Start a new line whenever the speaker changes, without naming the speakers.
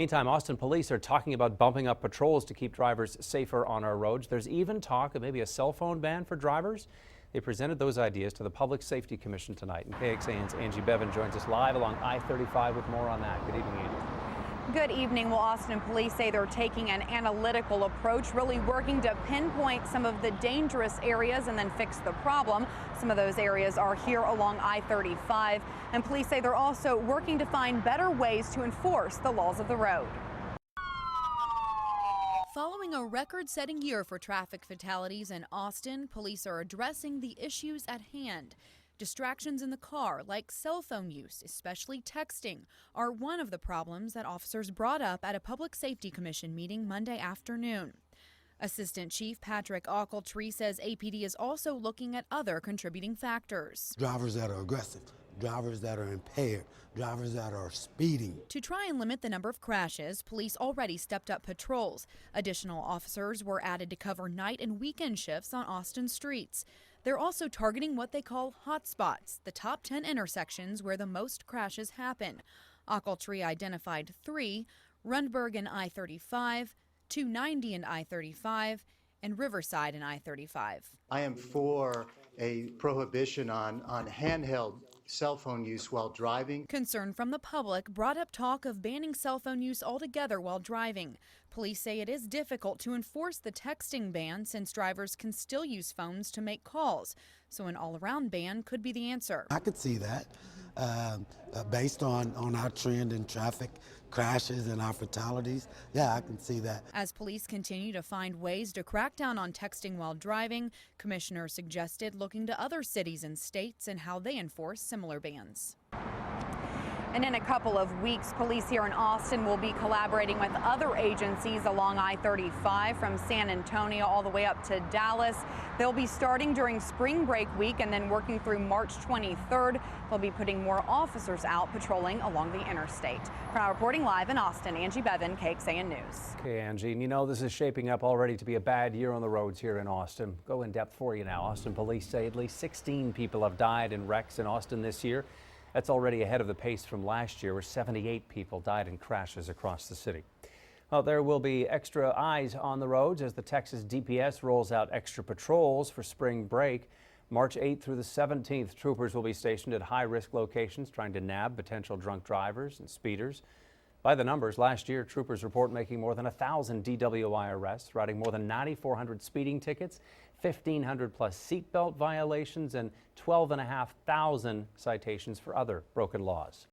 Meantime, Austin police are talking about bumping up patrols to keep drivers safer on our roads. There's even talk of maybe a cell phone ban for drivers. They presented those ideas to the Public Safety Commission tonight. And KXAN's Angie Bevan joins us live along I-35 with more on that. Good evening, Angie.
Good evening. Well, Austin police say they're taking an analytical approach, really working to pinpoint some of the dangerous areas and then fix the problem. Some of those areas are here along I-35, and police say they're also working to find better ways to enforce the laws of the road.
Following a record-setting year for traffic fatalities in Austin, police are addressing the issues at hand. Distractions in the car, like cell phone use, especially texting, are one of the problems that officers brought up at a Public Safety Commission meeting Monday afternoon. Assistant Chief Patrick Ochiltree says APD is also looking at other contributing factors.
Drivers that are aggressive, drivers that are impaired, drivers that are speeding.
To try and limit the number of crashes, police already stepped up patrols. Additional officers were added to cover night and weekend shifts on Austin streets. They're also targeting what they call hot spots, the top 10 intersections where the most crashes happen. Ochiltree identified 3, Rundberg and I-35, 290 and I-35, and Riverside and I-35.
I am for a prohibition on handheld cell phone use while driving.
Concern from the public brought up talk of banning cell phone use altogether while driving. Police say it is difficult to enforce the texting ban since drivers can still use phones to make calls. So an all-around ban could be the answer.
I could see that based on our trend in traffic crashes and our fatalities. Yeah, I can see that.
As police continue to find ways to crack down on texting while driving, commissioners suggested looking to other cities and states and how they enforce similar bans.
And in a couple of weeks, police here in Austin will be collaborating with other agencies along I-35 from San Antonio all the way up to Dallas. They'll be starting during spring break week and then working through March 23rd. They'll be putting more officers out patrolling along the interstate. For now, reporting live in Austin, Angie Bevan, KXAN News.
Okay, Angie, and you know this is shaping up already to be a bad year on the roads here in Austin. Go in depth for you now. Austin police say at least 16 people have died in wrecks in Austin this year. That's already ahead of the pace from last year, where 78 people died in crashes across the city. Well, there will be extra eyes on the roads as the Texas DPS rolls out extra patrols for spring break. March 8th through the 17th, troopers will be stationed at high-risk locations trying to nab potential drunk drivers and speeders. By the numbers, last year, troopers report making more than 1,000 DWI arrests, writing more than 9,400 speeding tickets, 1,500 plus seatbelt violations, and 12,500 citations for other broken laws.